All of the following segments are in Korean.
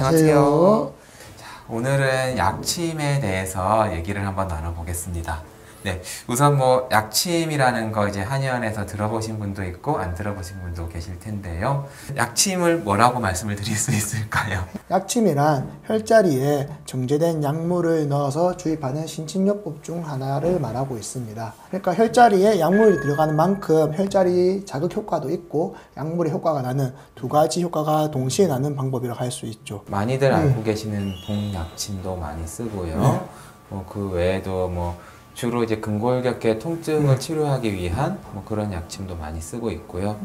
안녕하세요. 자, 오늘은 약침에 대해서 얘기를 한번 나눠보겠습니다. 네, 우선 뭐 약침이라는 거 이제 한의원에서 들어보신 분도 있고 안 들어보신 분도 계실 텐데요. 약침을 뭐라고 말씀을 드릴 수 있을까요? 약침이란 혈자리에 정제된 약물을 넣어서 주입하는 신진요법 중 하나를 말하고 있습니다. 그러니까 혈자리에 약물이 들어가는 만큼 혈자리 자극 효과도 있고 약물의 효과가 나는 두 가지 효과가 동시에 나는 방법이라고 할 수 있죠. 많이들 알고 계시는 복약침도 많이 쓰고요. 그 외에도 뭐 주로 이제 근골격계 통증을 치료하기 위한 뭐 그런 약침도 많이 쓰고 있고요.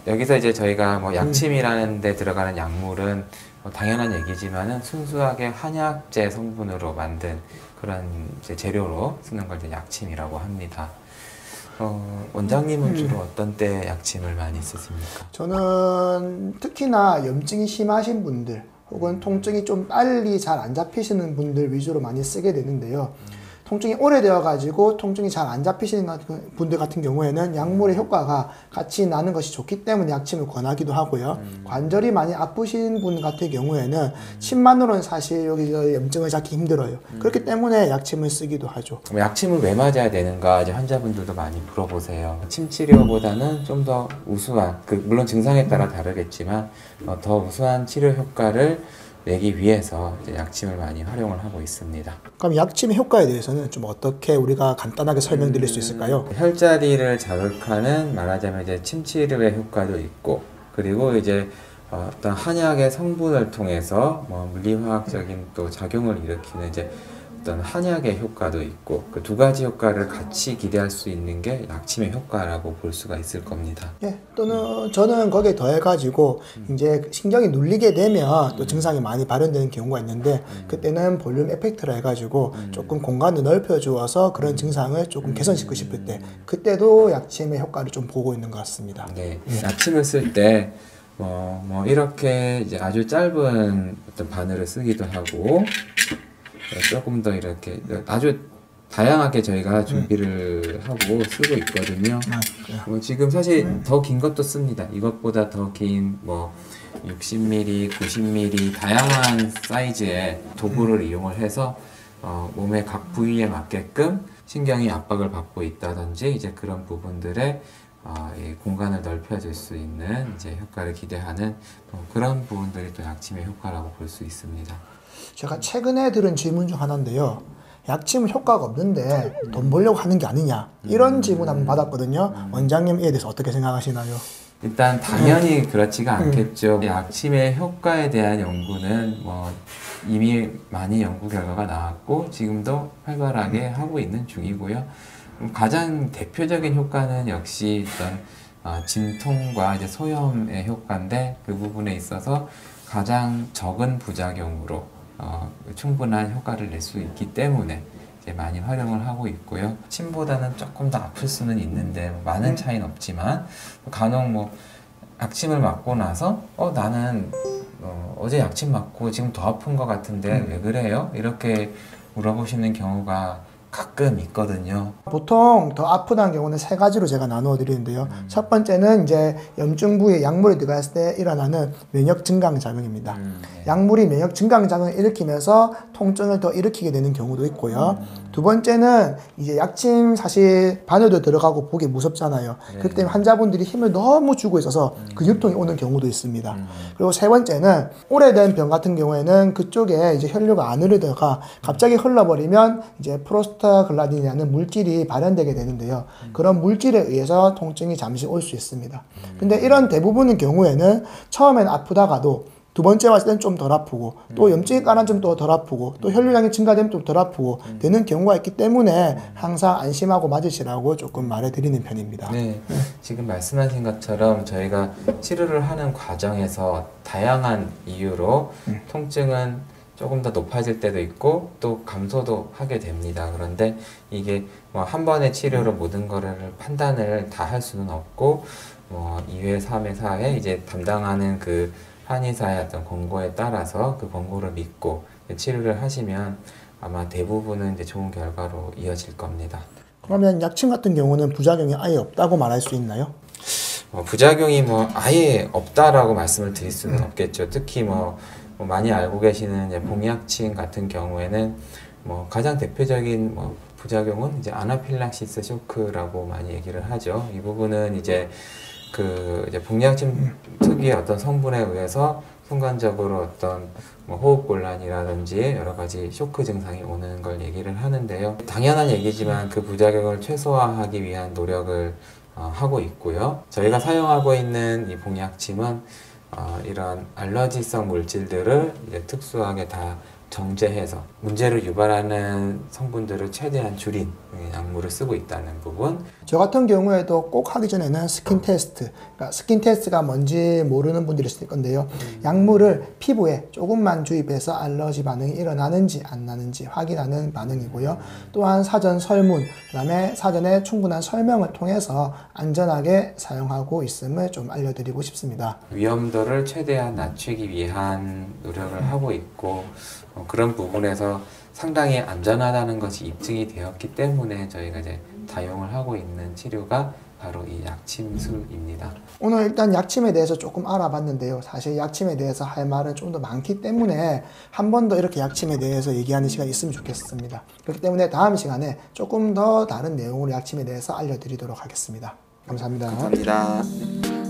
여기서 이제 저희가 뭐 약침이라는 데 들어가는 약물은 당연한 얘기지만은 순수하게 한약재 성분으로 만든 그런 이제 재료로 쓰는 걸 이제 약침이라고 합니다. 원장님은 주로 어떤 때 약침을 많이 쓰십니까? 저는 특히나 염증이 심하신 분들 혹은 통증이 좀 빨리 잘 안 잡히시는 분들 위주로 많이 쓰게 되는데요. 통증이 오래되어 가지고 통증이 잘 안 잡히시는 분들 같은 경우에는 약물의 효과가 같이 나는 것이 좋기 때문에 약침을 권하기도 하고요. 관절이 많이 아프신 분 같은 경우에는 침만으로는 사실 여기 염증을 잡기 힘들어요. 그렇기 때문에 약침을 쓰기도 하죠. 약침을 왜 맞아야 되는가 이제 환자분들도 많이 물어보세요. 침 치료보다는 좀 더 우수한, 물론 증상에 따라 다르겠지만 더 우수한 치료 효과를 내기 위해서 이제 약침을 많이 활용을 하고 있습니다. 그럼 약침의 효과에 대해서는 좀 어떻게 우리가 간단하게 설명드릴 수 있을까요? 혈자리를 자극하는 말하자면 이제 침 치료의 효과도 있고, 그리고 이제 어떤 한약의 성분을 통해서 뭐 물리화학적인 또 작용을 일으키는 이제 어떤 한약의 효과도 있고, 그 두 가지 효과를 같이 기대할 수 있는 게 약침의 효과라고 볼 수가 있을 겁니다. 예, 또는 저는 거기에 더해가지고 이제 신경이 눌리게 되면 또 증상이 많이 발현되는 경우가 있는데 그때는 볼륨 에펙트라 해가지고 조금 공간을 넓혀 주어서 그런 증상을 조금 개선시키고 싶을 때 그때도 약침의 효과를 좀 보고 있는 것 같습니다. 네, 약침을 쓸 때 이렇게 이제 아주 짧은 어떤 바늘을 쓰기도 하고 조금 더 이렇게 아주 다양하게 저희가 준비를 하고 쓰고 있거든요. 지금 사실 더 긴 것도 씁니다. 이것보다 더 긴 뭐 60mm, 90mm 다양한 사이즈의 도구를 이용을 해서 몸의 각 부위에 맞게끔 신경이 압박을 받고 있다든지 이제 그런 부분들에 이 공간을 넓혀줄 수 있는 이제 효과를 기대하는 그런 부분들이 또 약침의 효과라고 볼 수 있습니다. 제가 최근에 들은 질문 중 하나인데요. 약침은 효과가 없는데 돈 벌려고 하는 게 아니냐 이런 질문 한번 받았거든요. 원장님 이에 대해서 어떻게 생각하시나요? 일단 당연히 그렇지가 않겠죠. 약침의 효과에 대한 연구는 뭐 이미 많이 연구 결과가 나왔고 지금도 활발하게 하고 있는 중이고요. 가장 대표적인 효과는 역시 어떤 진통과 이제 소염의 효과인데 그 부분에 있어서 가장 적은 부작용으로 충분한 효과를 낼 수 있기 때문에 이제 많이 활용을 하고 있고요. 침보다는 조금 더 아플 수는 있는데 많은 차이는 없지만 간혹 뭐 약침을 맞고 나서 나는 어제 약침 맞고 지금 더 아픈 것 같은데 왜 그래요? 이렇게 물어보시는 경우가 가끔 있거든요. 보통 더 아프다는 경우는 세 가지로 제가 나누어 드리는데요. 첫 번째는 이제 염증 부위에 약물이 들어갔을 때 일어나는 면역 증강 작용입니다. 약물이 면역 증강 작용을 일으키면서 통증을 더 일으키게 되는 경우도 있고요. 두 번째는 이제 약침 사실 바늘도 들어가고 보기 무섭잖아요. 그렇기 때문에 환자분들이 힘을 너무 주고 있어서 근육통이 오는 경우도 있습니다. 그리고 세 번째는 오래된 병 같은 경우에는 그쪽에 이제 혈류가 안 흐르다가 갑자기 흘러버리면 이제 프로스타글란딘이라는 물질이 발현되게 되는데요. 그런 물질에 의해서 통증이 잠시 올 수 있습니다. 근데 이런 대부분의 경우에는 처음엔 아프다가도 두 번째 왔을 때는 좀 덜 아프고 또 염증이 깔아지면 또 덜 아프고 또 혈류량이 증가되면 또 덜 아프고 되는 경우가 있기 때문에 항상 안심하고 맞으시라고 조금 말해드리는 편입니다. 네, 지금 말씀하신 것처럼 저희가 치료를 하는 과정에서 다양한 이유로 통증은 조금 더 높아질 때도 있고 또 감소도 하게 됩니다. 그런데 이게 뭐 한 번의 치료로 모든 거를 판단을 다 할 수는 없고 뭐 2회, 3회, 4회 이제 담당하는 그 한의사의 어떤 권고에 따라서 그 권고를 믿고 치료를 하시면 아마 대부분은 이제 좋은 결과로 이어질 겁니다. 그러면 약침 같은 경우는 부작용이 아예 없다고 말할 수 있나요? 부작용이 뭐 아예 없다라고 말씀을 드릴 수는 없겠죠. 특히 뭐 뭐 많이 알고 계시는 이제 복약침 같은 경우에는 뭐 가장 대표적인 뭐 부작용은 이제 아나필락시스 쇼크라고 많이 얘기를 하죠. 이 부분은 이제 그 이제 복약침 특유의 어떤 성분에 의해서 순간적으로 어떤 뭐 호흡곤란이라든지 여러 가지 쇼크 증상이 오는 걸 얘기를 하는데요. 당연한 얘기지만 그 부작용을 최소화하기 위한 노력을 하고 있고요. 저희가 사용하고 있는 이 복약침은 이런 알러지성 물질들을 이제 특수하게 다 정제해서 문제를 유발하는 성분들을 최대한 줄인 약물을 쓰고 있다는 부분. 저 같은 경우에도 꼭 하기 전에는 스킨 테스트, 그러니까 스킨 테스트가 뭔지 모르는 분들이 있을 건데요. 약물을 피부에 조금만 주입해서 알러지 반응이 일어나는지 안 나는지 확인하는 반응이고요. 또한 사전 설문, 그 다음에 사전에 충분한 설명을 통해서 안전하게 사용하고 있음을 좀 알려드리고 싶습니다. 위험도를 최대한 낮추기 위한 노력을 하고 있고 그런 부분에서 상당히 안전하다는 것이 입증이 되었기 때문에 저희가 이제 다용을 하고 있는 치료가 바로 이 약침술입니다. 오늘 일단 약침에 대해서 조금 알아봤는데요. 사실 약침에 대해서 할 말은 좀 더 많기 때문에 한 번 더 이렇게 약침에 대해서 얘기하는 시간이 있으면 좋겠습니다. 그렇기 때문에 다음 시간에 조금 더 다른 내용으로 약침에 대해서 알려드리도록 하겠습니다. 감사합니다. 감사합니다.